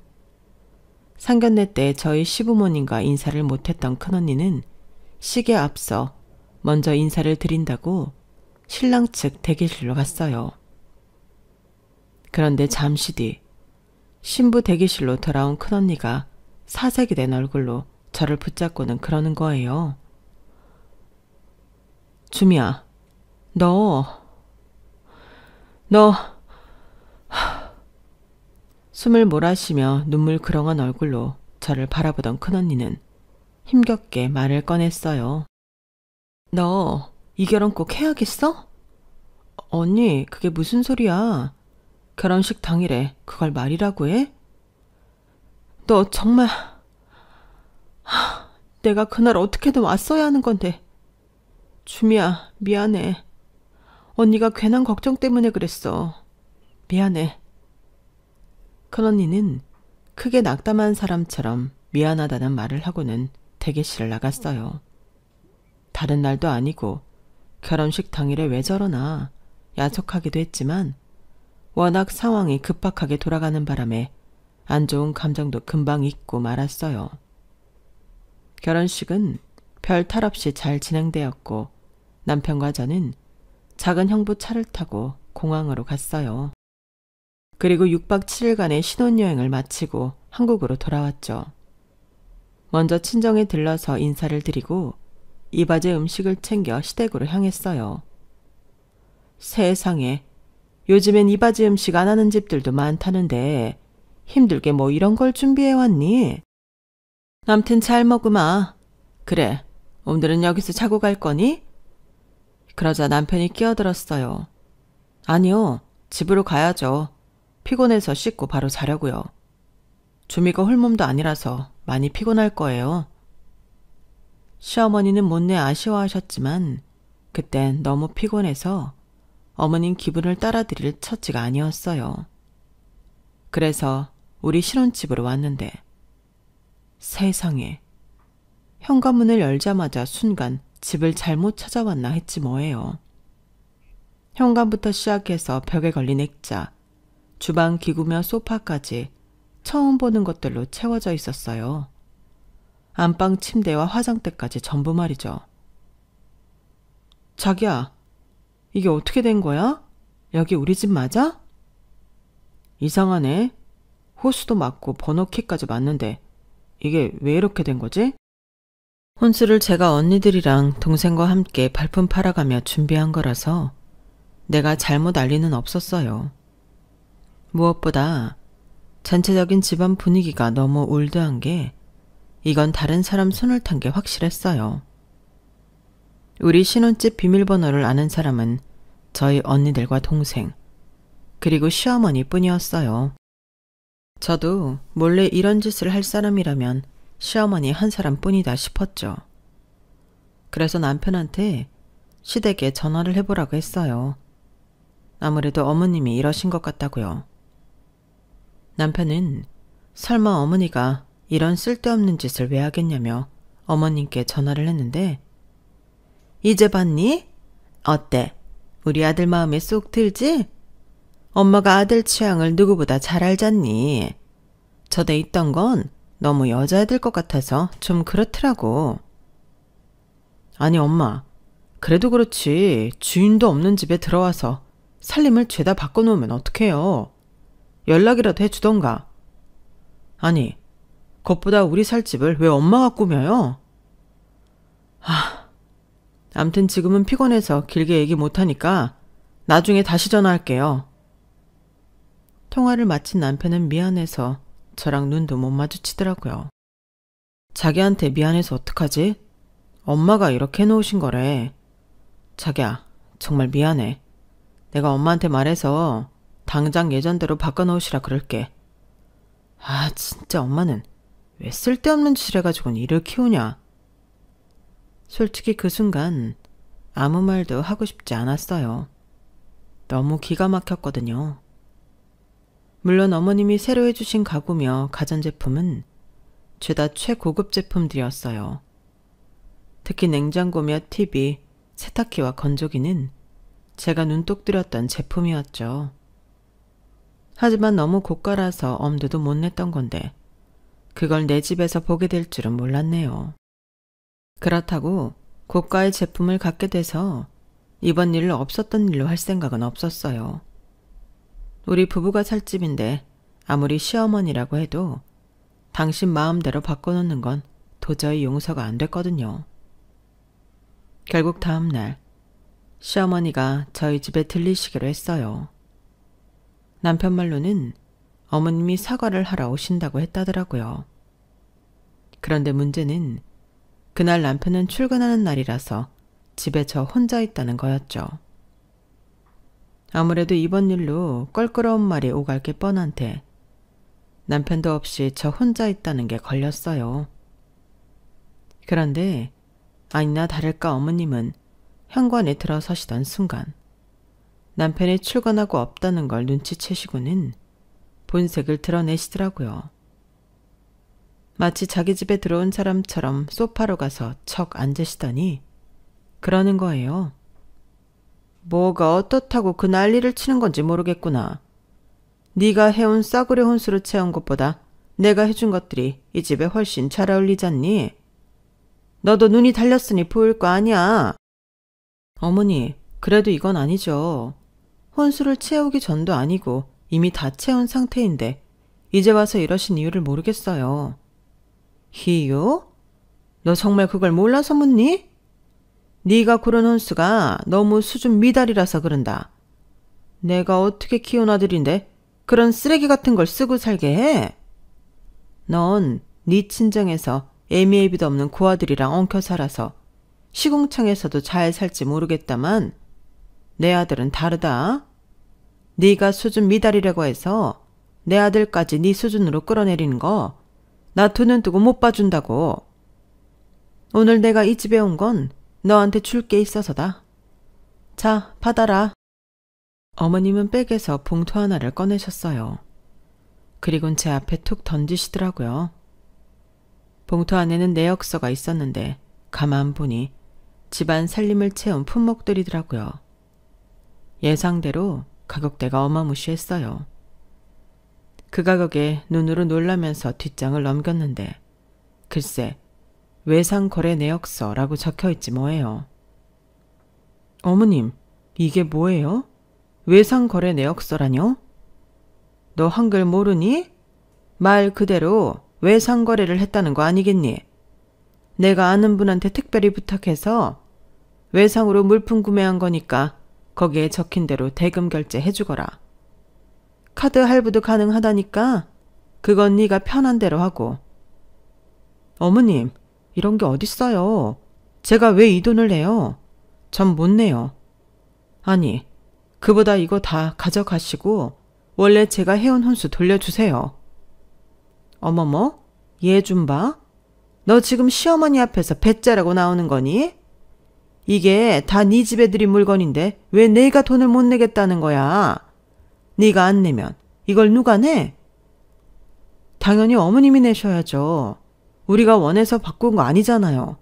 상견례 때 저희 시부모님과 인사를 못했던 큰언니는 식에 앞서 먼저 인사를 드린다고 신랑 측 대기실로 갔어요. 그런데 잠시 뒤 신부 대기실로 돌아온 큰언니가 사색이 된 얼굴로 저를 붙잡고는 그러는 거예요. 주미야, 너 숨을 몰아쉬며 눈물 그렁한 얼굴로 저를 바라보던 큰언니는 힘겹게 말을 꺼냈어요. 너 이 결혼 꼭 해야겠어? 언니, 그게 무슨 소리야? 결혼식 당일에 그걸 말이라고 해? 너 정말... 내가 그날 어떻게든 왔어야 하는 건데. 주미야, 미안해. 언니가 괜한 걱정 때문에 그랬어. 미안해. 큰언니는 크게 낙담한 사람처럼 미안하다는 말을 하고는 대기실을 나갔어요. 다른 날도 아니고 결혼식 당일에 왜 저러나 야속하기도 했지만 워낙 상황이 급박하게 돌아가는 바람에 안 좋은 감정도 금방 잊고 말았어요. 결혼식은 별 탈 없이 잘 진행되었고 남편과 저는 작은 형부 차를 타고 공항으로 갔어요. 그리고 6박 7일간의 신혼여행을 마치고 한국으로 돌아왔죠. 먼저 친정에 들러서 인사를 드리고 이바지 음식을 챙겨 시댁으로 향했어요. 세상에, 요즘엔 이바지 음식 안 하는 집들도 많다는데 힘들게 뭐 이런 걸 준비해왔니? 남튼 잘 먹으마. 그래, 오늘은 여기서 자고 갈 거니? 그러자 남편이 끼어들었어요. 아니요, 집으로 가야죠. 피곤해서 씻고 바로 자려고요. 주미가 홀몸도 아니라서 많이 피곤할 거예요. 시어머니는 못내 아쉬워하셨지만 그땐 너무 피곤해서 어머님 기분을 따라드릴 처지가 아니었어요. 그래서 우리 신혼집으로 왔는데 세상에, 현관문을 열자마자 순간 집을 잘못 찾아왔나 했지 뭐예요. 현관부터 시작해서 벽에 걸린 액자, 주방 기구며 소파까지 처음 보는 것들로 채워져 있었어요. 안방 침대와 화장대까지 전부 말이죠. 자기야, 이게 어떻게 된 거야? 여기 우리 집 맞아? 이상하네. 호수도 맞고 번호키까지 맞는데 이게 왜 이렇게 된 거지? 혼수를 제가 언니들이랑 동생과 함께 발품 팔아가며 준비한 거라서 내가 잘못 알 리는 없었어요. 무엇보다 전체적인 집안 분위기가 너무 올드한 게 이건 다른 사람 손을 탄 게 확실했어요. 우리 신혼집 비밀번호를 아는 사람은 저희 언니들과 동생, 그리고 시어머니 뿐이었어요. 저도 몰래 이런 짓을 할 사람이라면 시어머니 한 사람뿐이다 싶었죠. 그래서 남편한테 시댁에 전화를 해보라고 했어요. 아무래도 어머님이 이러신 것 같다고요. 남편은 설마 어머니가 이런 쓸데없는 짓을 왜 하겠냐며 어머님께 전화를 했는데 이제 봤니? 어때? 우리 아들 마음에 쏙 들지? 엄마가 아들 취향을 누구보다 잘 알잖니. 저대 있던 건 너무 여자애들 것 같아서 좀 그렇더라고. 아니 엄마, 그래도 그렇지 주인도 없는 집에 들어와서 살림을 죄다 바꿔놓으면 어떡해요. 연락이라도 해주던가. 아니, 그것보다 우리 살 집을 왜 엄마가 꾸며요? 암튼 지금은 피곤해서 길게 얘기 못하니까 나중에 다시 전화할게요. 통화를 마친 남편은 미안해서 저랑 눈도 못 마주치더라고요. 자기한테 미안해서 어떡하지? 엄마가 이렇게 해놓으신 거래. 자기야, 정말 미안해. 내가 엄마한테 말해서 당장 예전대로 바꿔놓으시라 그럴게. 아, 진짜 엄마는 왜 쓸데없는 짓을 해가지고는 이를 키우냐. 솔직히 그 순간 아무 말도 하고 싶지 않았어요. 너무 기가 막혔거든요. 물론 어머님이 새로 해주신 가구며 가전제품은 죄다 최고급 제품들이었어요. 특히 냉장고며 TV, 세탁기와 건조기는 제가 눈독 들였던 제품이었죠. 하지만 너무 고가라서 엄두도 못 냈던 건데 그걸 내 집에서 보게 될 줄은 몰랐네요. 그렇다고 고가의 제품을 갖게 돼서 이번 일을 없었던 일로 할 생각은 없었어요. 우리 부부가 살 집인데 아무리 시어머니라고 해도 당신 마음대로 바꿔놓는 건 도저히 용서가 안 됐거든요. 결국 다음 날 시어머니가 저희 집에 들리시기로 했어요. 남편 말로는 어머님이 사과를 하러 오신다고 했다더라고요. 그런데 문제는 그날 남편은 출근하는 날이라서 집에 저 혼자 있다는 거였죠. 아무래도 이번 일로 껄끄러운 말이 오갈 게 뻔한데 남편도 없이 저 혼자 있다는 게 걸렸어요. 그런데 아니나 다를까 어머님은 현관에 들어서시던 순간 남편이 출근하고 없다는 걸 눈치채시고는 본색을 드러내시더라고요. 마치 자기 집에 들어온 사람처럼 소파로 가서 척 앉으시더니 그러는 거예요. 뭐가 어떻다고 그 난리를 치는 건지 모르겠구나. 네가 해온 싸구려 혼수로 채운 것보다 내가 해준 것들이 이 집에 훨씬 잘 어울리잖니. 너도 눈이 달렸으니 보일 거 아니야. 어머니, 그래도 이건 아니죠. 혼수를 채우기 전도 아니고 이미 다 채운 상태인데 이제 와서 이러신 이유를 모르겠어요. 이유? 너 정말 그걸 몰라서 묻니? 네가 고른 혼수가 너무 수준 미달이라서 그런다. 내가 어떻게 키운 아들인데 그런 쓰레기 같은 걸 쓰고 살게 해? 넌 네 친정에서 애미애비도 없는 고아들이랑 엉켜 살아서 시궁창에서도 잘 살지 모르겠다만 내 아들은 다르다. 네가 수준 미달이라고 해서 내 아들까지 네 수준으로 끌어내리는 거 나 두 눈 뜨고 못 봐준다고. 오늘 내가 이 집에 온 건 너한테 줄 게 있어서다. 자, 받아라. 어머님은 백에서 봉투 하나를 꺼내셨어요. 그리곤 제 앞에 툭 던지시더라고요. 봉투 안에는 내역서가 있었는데 가만 보니 집안 살림을 채운 품목들이더라고요. 예상대로 가격대가 어마무시했어요. 그 가격에 눈으로 놀라면서 뒷장을 넘겼는데 글쎄 외상거래 내역서라고 적혀있지 뭐예요. 어머님, 이게 뭐예요? 외상거래 내역서라뇨? 너 한글 모르니? 말 그대로 외상거래를 했다는 거 아니겠니? 내가 아는 분한테 특별히 부탁해서 외상으로 물품 구매한 거니까 거기에 적힌 대로 대금 결제해주거라. 카드 할부도 가능하다니까 그건 네가 편한 대로 하고. 어머님, 이런 게 어딨어요. 제가 왜 이 돈을 내요? 전 못 내요. 아니, 그보다 이거 다 가져가시고 원래 제가 해온 혼수 돌려주세요. 어머머, 얘 좀 봐. 너 지금 시어머니 앞에서 배째라고 나오는 거니? 이게 다 네 집에 들인 물건인데 왜 내가 돈을 못 내겠다는 거야? 네가 안 내면 이걸 누가 내? 당연히 어머님이 내셔야죠. 우리가 원해서 바꾼 거 아니잖아요.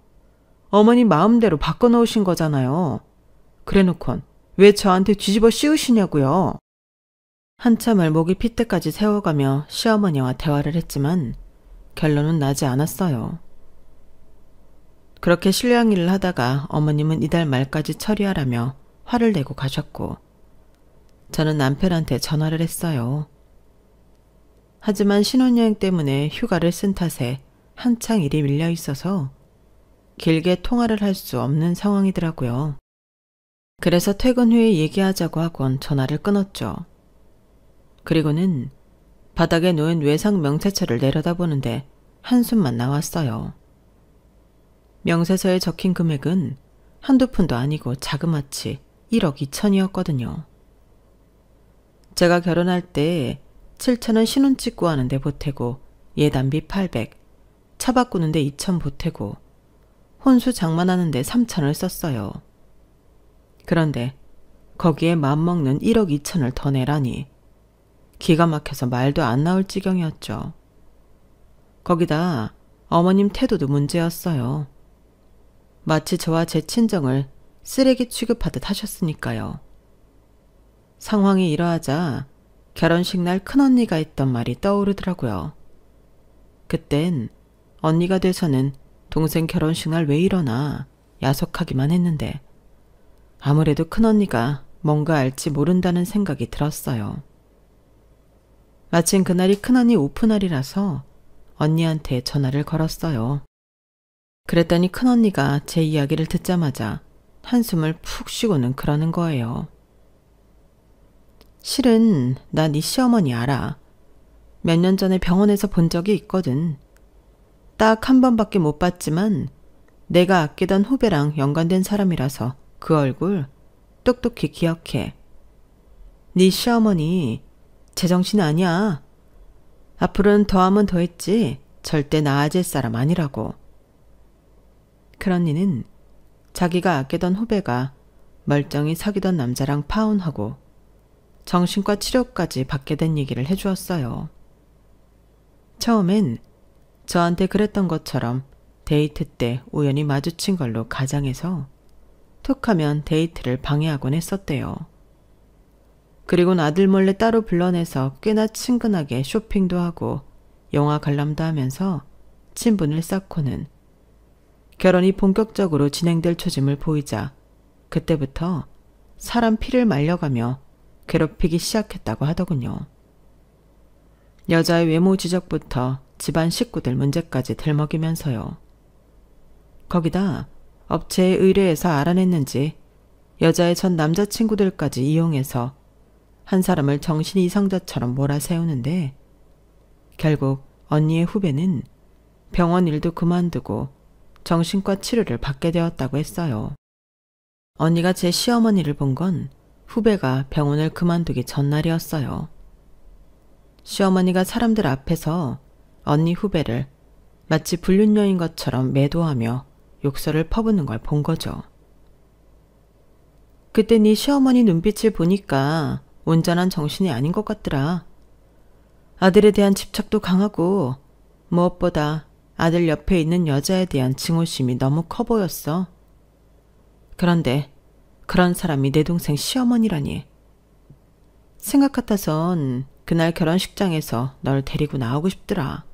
어머니 마음대로 바꿔놓으신 거잖아요. 그래놓곤 왜 저한테 뒤집어 씌우시냐고요. 한참을 목이 피 때까지 세워가며 시어머니와 대화를 했지만 결론은 나지 않았어요. 그렇게 실랑이를 하다가 어머님은 이달 말까지 처리하라며 화를 내고 가셨고 저는 남편한테 전화를 했어요. 하지만 신혼여행 때문에 휴가를 쓴 탓에 한창 일이 밀려 있어서 길게 통화를 할 수 없는 상황이더라고요. 그래서 퇴근 후에 얘기하자고 하곤 전화를 끊었죠. 그리고는 바닥에 놓인 외상 명세서를 내려다보는데 한숨만 나왔어요. 명세서에 적힌 금액은 한두 푼도 아니고 자그마치 1억 2천이었거든요. 제가 결혼할 때 7천은 신혼집 구하는데 보태고 예단비 800, 차 바꾸는데 2천 보태고 혼수 장만하는데 3천을 썼어요. 그런데 거기에 맘먹는 1억 2천을 더 내라니 기가 막혀서 말도 안 나올 지경이었죠. 거기다 어머님 태도도 문제였어요. 마치 저와 제 친정을 쓰레기 취급하듯 하셨으니까요. 상황이 이러하자 결혼식 날 큰언니가 했던 말이 떠오르더라고요. 그땐 언니가 돼서는 동생 결혼식 날 왜 이러나 야속하기만 했는데 아무래도 큰언니가 뭔가 알지 모른다는 생각이 들었어요. 마침 그날이 큰언니 오픈날이라서 언니한테 전화를 걸었어요. 그랬더니 큰언니가 제 이야기를 듣자마자 한숨을 푹 쉬고는 그러는 거예요. 실은 나 네 시어머니 알아. 몇 년 전에 병원에서 본 적이 있거든. 딱 한 번밖에 못 봤지만 내가 아끼던 후배랑 연관된 사람이라서 그 얼굴 똑똑히 기억해. 네 시어머니 제정신 아니야. 앞으로는 더하면 더했지 절대 나아질 사람 아니라고. 큰언니는 자기가 아끼던 후배가 멀쩡히 사귀던 남자랑 파혼하고 정신과 치료까지 받게 된 얘기를 해주었어요. 처음엔 저한테 그랬던 것처럼 데이트 때 우연히 마주친 걸로 가장해서 툭하면 데이트를 방해하곤 했었대요. 그리곤 아들 몰래 따로 불러내서 꽤나 친근하게 쇼핑도 하고 영화 관람도 하면서 친분을 쌓고는 결혼이 본격적으로 진행될 초짐을 보이자 그때부터 사람 피를 말려가며 괴롭히기 시작했다고 하더군요. 여자의 외모 지적부터 집안 식구들 문제까지 들먹이면서요. 거기다 업체에 의뢰해서 알아냈는지 여자의 전 남자친구들까지 이용해서 한 사람을 정신 이상자처럼 몰아세우는데 결국 언니의 후배는 병원 일도 그만두고 정신과 치료를 받게 되었다고 했어요. 언니가 제 시어머니를 본 건 후배가 병원을 그만두기 전날이었어요. 시어머니가 사람들 앞에서 언니 후배를 마치 불륜녀인 것처럼 매도하며 욕설을 퍼붓는 걸 본 거죠. 그때 네 시어머니 눈빛을 보니까 온전한 정신이 아닌 것 같더라. 아들에 대한 집착도 강하고 무엇보다 아들 옆에 있는 여자에 대한 증오심이 너무 커 보였어. 그런데 그런 사람이 내 동생 시어머니라니. 생각 같아선 그날 결혼식장에서 널 데리고 나오고 싶더라.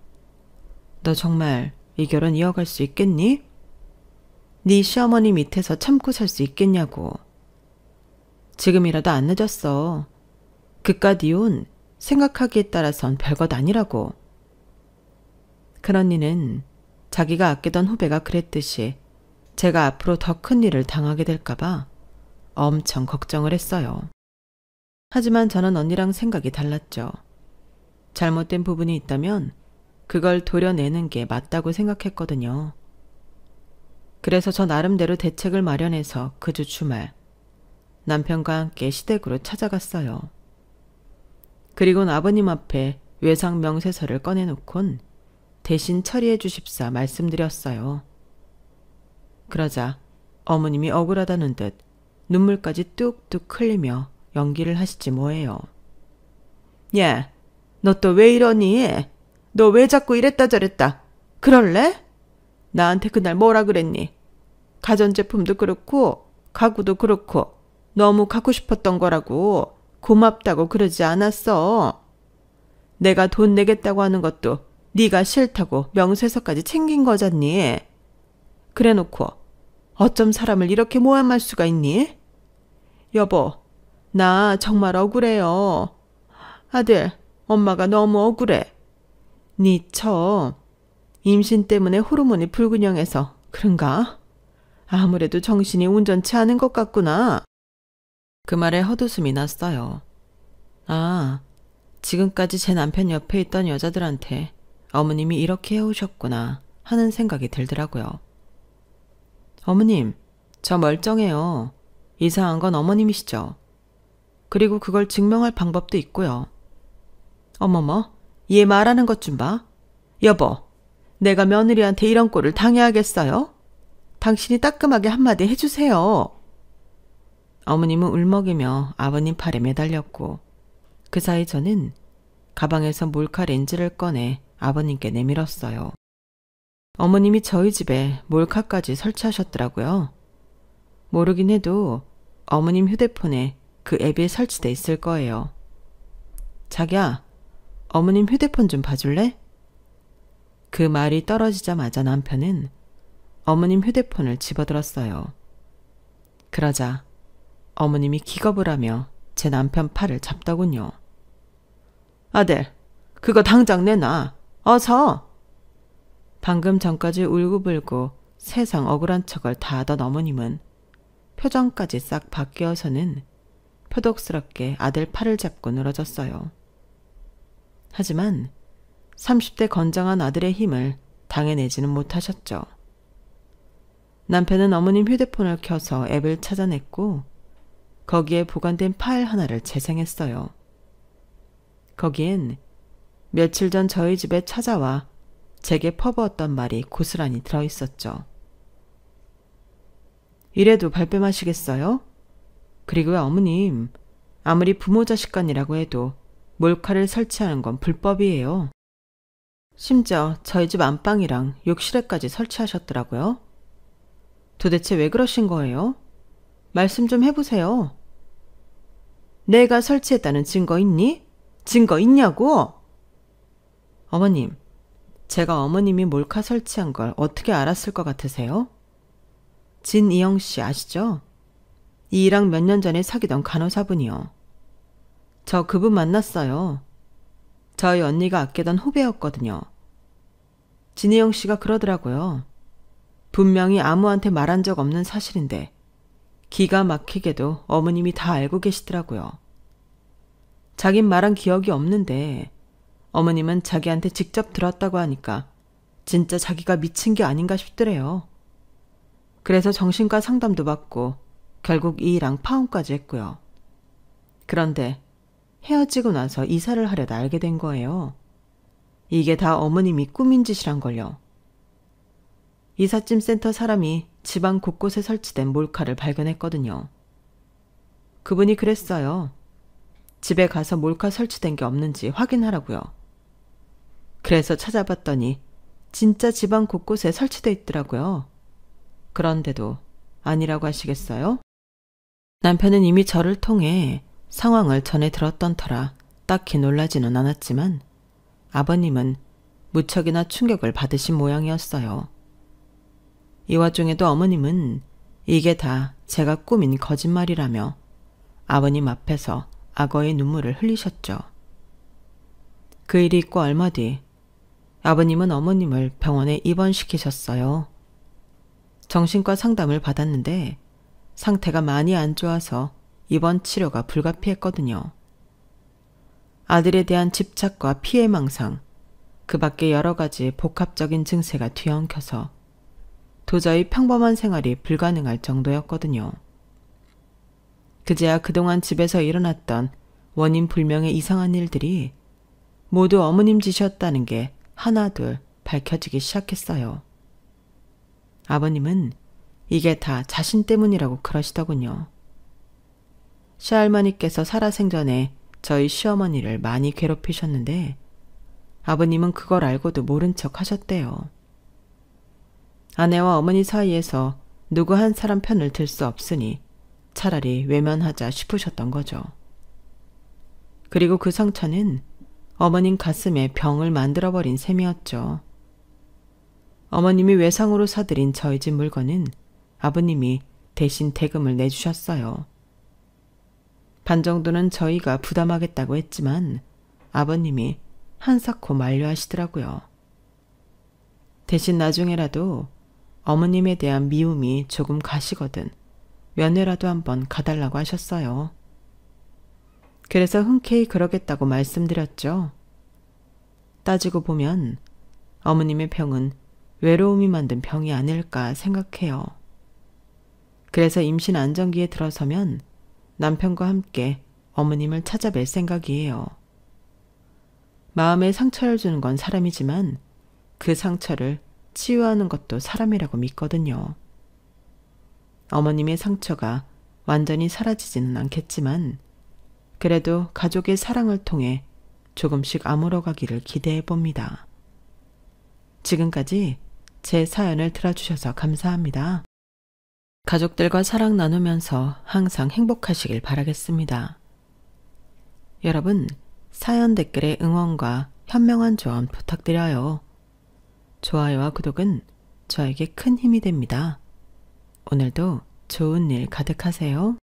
너 정말 이 결혼 이어갈 수 있겠니? 네 시어머니 밑에서 참고 살 수 있겠냐고. 지금이라도 안 늦었어. 그깟 이혼 생각하기에 따라선 별것 아니라고. 큰 언니는 자기가 아끼던 후배가 그랬듯이 제가 앞으로 더 큰 일을 당하게 될까봐 엄청 걱정을 했어요. 하지만 저는 언니랑 생각이 달랐죠. 잘못된 부분이 있다면 그걸 도려내는 게 맞다고 생각했거든요. 그래서 저 나름대로 대책을 마련해서 그 주 주말 남편과 함께 시댁으로 찾아갔어요. 그리곤 아버님 앞에 외상 명세서를 꺼내놓곤 대신 처리해 주십사 말씀드렸어요. 그러자 어머님이 억울하다는 듯 눈물까지 뚝뚝 흘리며 연기를 하시지 뭐예요. 야, 너 또 왜 이러니? 너 왜 자꾸 이랬다 저랬다? 그럴래? 나한테 그날 뭐라 그랬니? 가전제품도 그렇고 가구도 그렇고 너무 갖고 싶었던 거라고 고맙다고 그러지 않았어. 내가 돈 내겠다고 하는 것도 네가 싫다고 명세서까지 챙긴 거잖니. 그래놓고 어쩜 사람을 이렇게 모함할 수가 있니? 여보, 나 정말 억울해요. 아들, 엄마가 너무 억울해. 네 처 임신 때문에 호르몬이 불균형해서 그런가? 아무래도 정신이 온전치 않은 것 같구나. 그 말에 헛웃음이 났어요. 아, 지금까지 제 남편 옆에 있던 여자들한테 어머님이 이렇게 해오셨구나 하는 생각이 들더라고요. 어머님, 저 멀쩡해요. 이상한 건 어머님이시죠. 그리고 그걸 증명할 방법도 있고요. 어머머, 얘 말하는 것 좀 봐. 여보, 내가 며느리한테 이런 꼴을 당해야겠어요? 당신이 따끔하게 한마디 해주세요. 어머님은 울먹이며 아버님 팔에 매달렸고 그 사이 저는 가방에서 몰카 렌즈를 꺼내 아버님께 내밀었어요. 어머님이 저희 집에 몰카까지 설치하셨더라고요. 모르긴 해도 어머님 휴대폰에 그 앱이 설치돼 있을 거예요. 자기야, 어머님 휴대폰 좀 봐줄래? 그 말이 떨어지자마자 남편은 어머님 휴대폰을 집어들었어요. 그러자 어머님이 기겁을 하며 제 남편 팔을 잡더군요. 아들, 그거 당장 내놔. 어서! 방금 전까지 울고불고 세상 억울한 척을 다 하던 어머님은 표정까지 싹 바뀌어서는 표독스럽게 아들 팔을 잡고 늘어졌어요. 하지만 30대 건장한 아들의 힘을 당해내지는 못하셨죠. 남편은 어머님 휴대폰을 켜서 앱을 찾아냈고 거기에 보관된 파일 하나를 재생했어요. 거기엔 며칠 전 저희 집에 찾아와 제게 퍼부었던 말이 고스란히 들어있었죠. 이래도 발뺌하시겠어요? 그리고 어머님, 아무리 부모 자식간이라고 해도 몰카를 설치하는 건 불법이에요. 심지어 저희 집 안방이랑 욕실에까지 설치하셨더라고요. 도대체 왜 그러신 거예요? 말씀 좀 해보세요. 내가 설치했다는 증거 있니? 증거 있냐고? 어머님, 제가 어머님이 몰카 설치한 걸 어떻게 알았을 것 같으세요? 진이영 씨 아시죠? 이랑 몇 년 전에 사귀던 간호사분이요. 저 그분 만났어요. 저희 언니가 아끼던 후배였거든요. 진희영 씨가 그러더라고요. 분명히 아무한테 말한 적 없는 사실인데 기가 막히게도 어머님이 다 알고 계시더라고요. 자긴 말한 기억이 없는데 어머님은 자기한테 직접 들었다고 하니까 진짜 자기가 미친 게 아닌가 싶더래요. 그래서 정신과 상담도 받고 결국 이랑 파혼까지 했고요. 그런데 헤어지고 나서 이사를 하려다 알게 된 거예요. 이게 다 어머님이 꾸민 짓이란 걸요. 이삿짐 센터 사람이 집안 곳곳에 설치된 몰카를 발견했거든요. 그분이 그랬어요. 집에 가서 몰카 설치된 게 없는지 확인하라고요. 그래서 찾아봤더니 진짜 집안 곳곳에 설치돼 있더라고요. 그런데도 아니라고 하시겠어요? 남편은 이미 저를 통해 상황을 전해 들었던 터라 딱히 놀라지는 않았지만 아버님은 무척이나 충격을 받으신 모양이었어요. 이 와중에도 어머님은 이게 다 제가 꾸민 거짓말이라며 아버님 앞에서 악어의 눈물을 흘리셨죠. 그 일이 있고 얼마 뒤 아버님은 어머님을 병원에 입원시키셨어요. 정신과 상담을 받았는데 상태가 많이 안 좋아서 입원 치료가 불가피했거든요. 아들에 대한 집착과 피해망상, 그 밖에 여러 가지 복합적인 증세가 뒤엉켜서 도저히 평범한 생활이 불가능할 정도였거든요. 그제야 그동안 집에서 일어났던 원인 불명의 이상한 일들이 모두 어머님 짓이었다는 게 하나둘 밝혀지기 시작했어요. 아버님은 이게 다 자신 때문이라고 그러시더군요. 시할머니께서 살아생전에 저희 시어머니를 많이 괴롭히셨는데 아버님은 그걸 알고도 모른 척 하셨대요. 아내와 어머니 사이에서 누구 한 사람 편을 들 수 없으니 차라리 외면하자 싶으셨던 거죠. 그리고 그 상처는 어머님 가슴에 병을 만들어버린 셈이었죠. 어머님이 외상으로 사들인 저희 집 물건은 아버님이 대신 대금을 내주셨어요. 반 정도는 저희가 부담하겠다고 했지만 아버님이 한사코 만류하시더라고요. 대신 나중에라도 어머님에 대한 미움이 조금 가시거든 면회라도 한번 가달라고 하셨어요. 그래서 흔쾌히 그러겠다고 말씀드렸죠. 따지고 보면 어머님의 병은 외로움이 만든 병이 아닐까 생각해요. 그래서 임신 안정기에 들어서면 남편과 함께 어머님을 찾아뵐 생각이에요. 마음에 상처를 주는 건 사람이지만 그 상처를 치유하는 것도 사람이라고 믿거든요. 어머님의 상처가 완전히 사라지지는 않겠지만 그래도 가족의 사랑을 통해 조금씩 아물어가기를 기대해 봅니다. 지금까지 제 사연을 들어주셔서 감사합니다. 가족들과 사랑 나누면서 항상 행복하시길 바라겠습니다. 여러분, 사연 댓글에 응원과 현명한 조언 부탁드려요. 좋아요와 구독은 저에게 큰 힘이 됩니다. 오늘도 좋은 일 가득하세요.